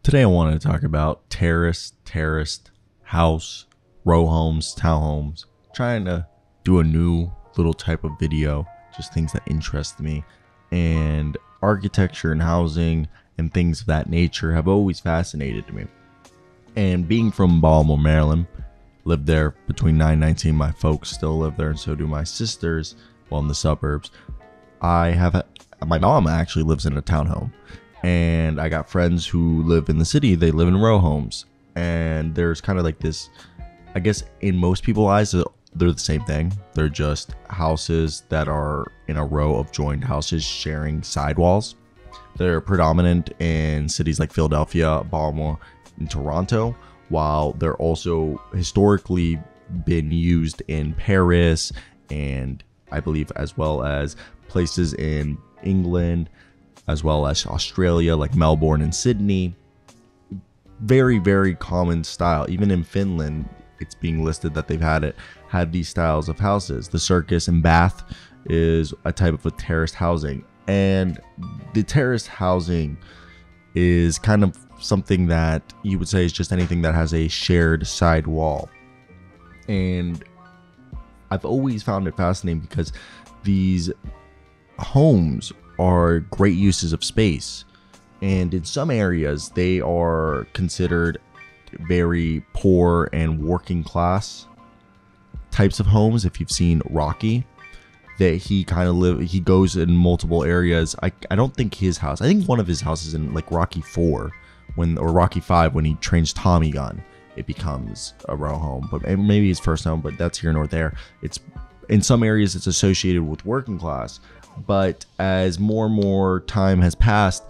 Today I wanted to talk about terraced house, row homes, townhomes. Trying to do a new little type of video, just things that interest me. And architecture and housing and things of that nature have always fascinated me. And being from Baltimore, Maryland, lived there between 9 and 19. My folks still live there, and so do my sisters, in the suburbs. My mom actually lives in a townhome. And I got friends who live in the city. They live in row homes. And there's kind of like this, I guess in most people's eyes, they're the same thing. They're just houses that are in a row of joined houses sharing sidewalls. They're predominant in cities like Philadelphia, Baltimore, and Toronto, while they're also historically been used in Paris and I believe as well as places in England, as well as Australia, like Melbourne and Sydney. Very, very common style. Even in Finland, it's being listed that they've had these styles of houses. The Circus in Bath is a type of a terraced housing. And the terraced housing is kind of something that you would say is just anything that has a shared side wall. And I've always found it fascinating because these homes are great uses of space, and in some areas they are considered very poor and working class types of homes. If you've seen Rocky, that he goes in multiple areas. I don't think his house, I think one of his houses in like Rocky 4 or Rocky 5 when he trains Tommy Gun, it becomes a row home, but maybe his first home, but that's here nor there. It's in some areas it's associated with working class. But as more and more time has passed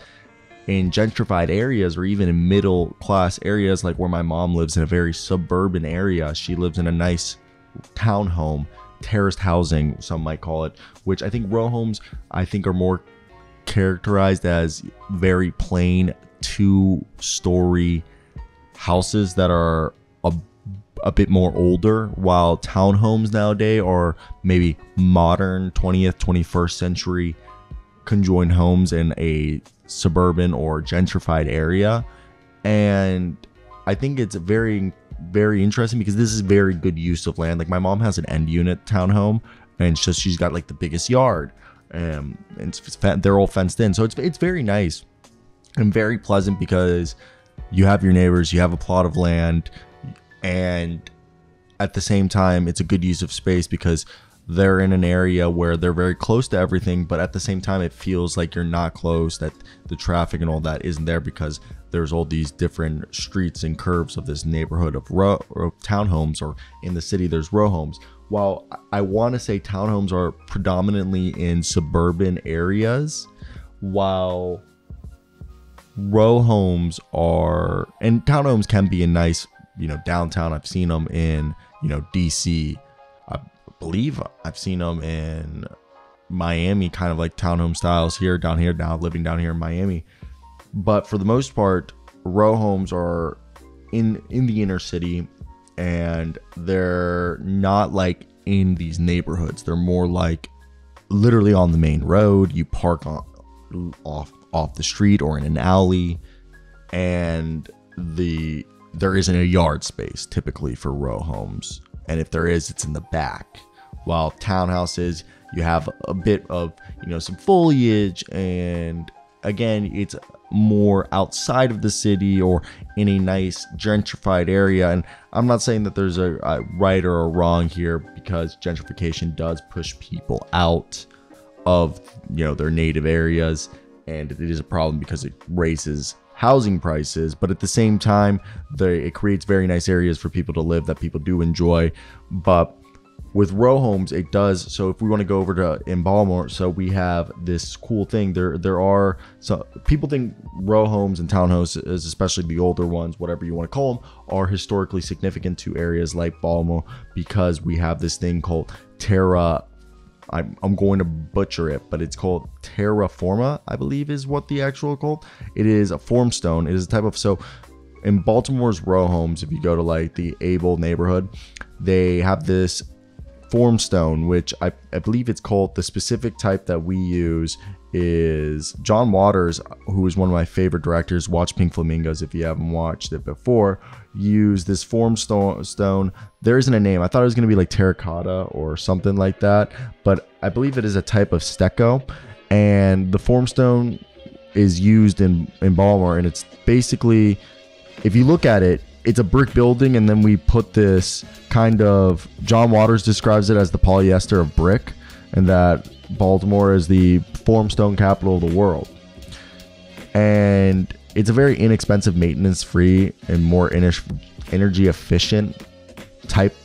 in gentrified areas or even in middle class areas, like where my mom lives in a very suburban area, she lives in a nice townhome, terraced housing, some might call it, which I think row homes are more characterized as very plain 2-story houses that are a bit more older, while townhomes nowadays are maybe modern 20th, 21st century conjoined homes in a suburban or gentrified area. And I think it's very, very interesting because this is very good use of land. Like my mom has an end unit townhome, and she's got like the biggest yard, and they're all fenced in, so it's very nice and very pleasant because you have your neighbors, you have a plot of land. And at the same time, it's a good use of space because they're in an area where they're very close to everything, but at the same time, it feels like you're not close, that the traffic and all that isn't there because there's all these different streets and curves of this neighborhood of townhomes, or in the city, there's row homes. While I want to say townhomes are predominantly in suburban areas, while row homes are, and townhomes can be a nice, downtown. I've seen them in, DC. I believe I've seen them in Miami, kind of like townhome styles down here, now living down here in Miami. But for the most part, row homes are in the inner city, and they're not like in these neighborhoods. They're more like literally on the main road. You park off the street or in an alley, and there isn't a yard space typically for row homes, and if there is, it's in the back. While townhouses, you have a bit of some foliage, and again, it's more outside of the city or in a nice gentrified area. And I'm not saying that there's a right or a wrong here, because gentrification does push people out of their native areas, and it is a problem because it raises housing prices. But at the same time, it creates very nice areas for people to live that people do enjoy. But with row homes, it does. So if we want to go over to in Baltimore, so we have this cool thing. There are, so people think row homes and townhouses, especially the older ones, whatever you want to call them, are historically significant to areas like Baltimore because we have this thing called terra. I'm going to butcher it, but it's called terra firma, I believe is what the actual called. It is a formstone. It is a type of, so in Baltimore's row homes, if you go to like the Able neighborhood, they have this formstone, which I believe it's called, the specific type that we use is John Waters, who is one of my favorite directors. Watch Pink Flamingos if you haven't watched it before. Use this formstone. There isn't a name. I thought it was going to be like terracotta or something like that, but I believe it is a type of stucco, and the formstone is used in Baltimore, and it's basically, if you look at it, it's a brick building, and then we put this kind of, John Waters describes it as the polyester of brick, and that Baltimore is the formstone capital of the world. And it's a very inexpensive, maintenance free, and more energy efficient type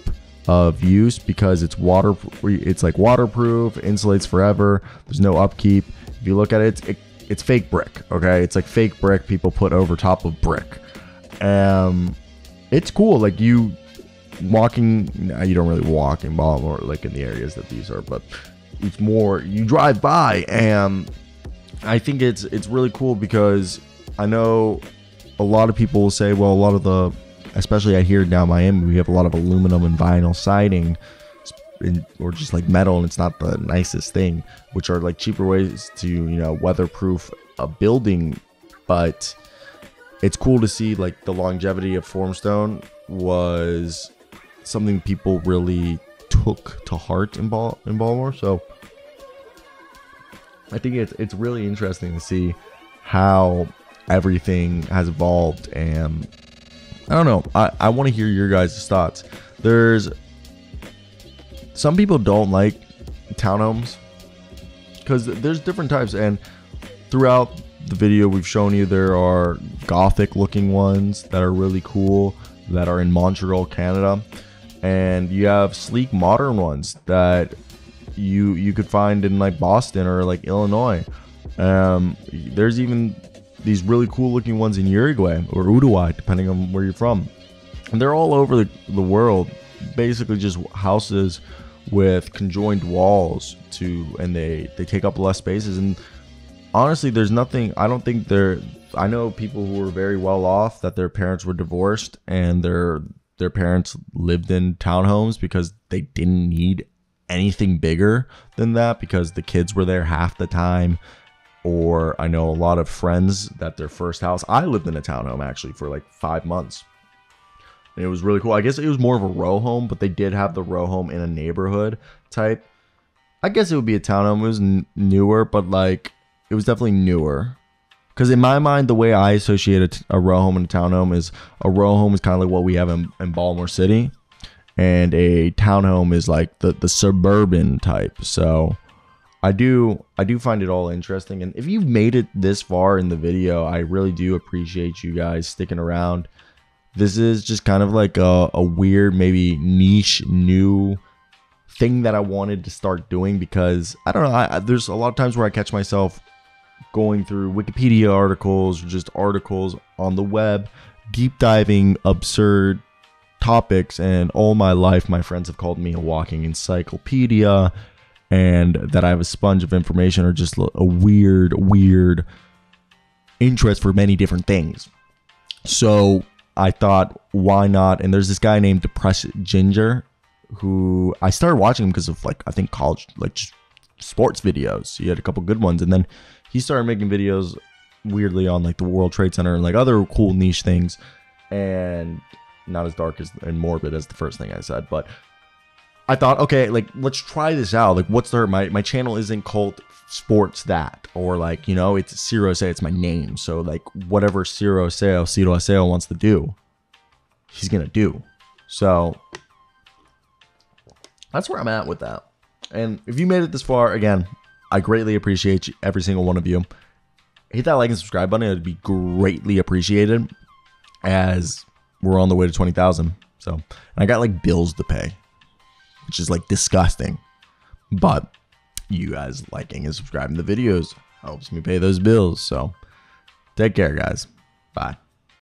of use, because it's it's like waterproof, insulates forever, there's no upkeep. If you look at it, it's fake brick. Okay, it's like fake brick people put over top of brick. It's cool. Like, you don't really walk in Baltimore like in the areas that these are, but it's more you drive by, and I think it's really cool, because I know a lot of people will say, well, a lot of especially out here down Miami, we have a lot of aluminum and vinyl siding, or just like metal, and it's not the nicest thing, which are like cheaper ways to, weatherproof a building. But it's cool to see like the longevity of formstone was something people really took to heart in Baltimore. So I think it's really interesting to see how everything has evolved, and I don't know, I want to hear your guys' thoughts. There's some people don't like townhomes because there's different types, and throughout the video we've shown you, there are gothic looking ones that are really cool that are in Montreal, Canada, and you have sleek modern ones that you could find in like Boston or like Illinois. There's even these really cool looking ones in Uruguay or Uruguay, depending on where you're from, and they're all over the world, basically just houses with conjoined walls and they take up less spaces. And honestly, there's nothing, I don't think I know people who were very well off that their parents were divorced and their parents lived in townhomes because they didn't need anything bigger than that, because the kids were there half the time. Or I know a lot of friends that their first house, I lived in a townhome actually for like 5 months, and it was really cool. I guess it was more of a row home, but they did have the row home in a neighborhood type. I guess it would be a townhome. It was newer, but like it was definitely newer. Because in my mind, the way I associate a row home and a townhome is, a row home is kind of like what we have in Baltimore City, and a townhome is like the suburban type. So I do find it all interesting. And if you've made it this far in the video, I really do appreciate you guys sticking around. This is just kind of like a weird, maybe niche, new thing that I wanted to start doing, because I don't know, there's a lot of times where I catch myself going through Wikipedia articles or just articles on the web, deep diving absurd topics, and all my life my friends have called me a walking encyclopedia, and that I have a sponge of information, or just a weird interest for many different things. So I thought, why not? And there's this guy named Depressed Ginger, who I started watching him because of like, I think college, like just sports videos. He had a couple good ones, and then he started making videos weirdly on like the World Trade Center and like other cool niche things, and not as dark and morbid as the first thing I said. But I thought, okay, like let's try this out. Like, what's my channel isn't called Sports That, or like, it's Ciro Say, it's my name. So like whatever Ciro Aseo wants to do, he's gonna do. So that's where I'm at with that. And if you made it this far, again, I greatly appreciate every single one of you. Hit that like and subscribe button. It would be greatly appreciated, as we're on the way to 20,000. So I got like bills to pay, which is like disgusting. But you guys liking and subscribing to the videos helps me pay those bills. So take care, guys. Bye.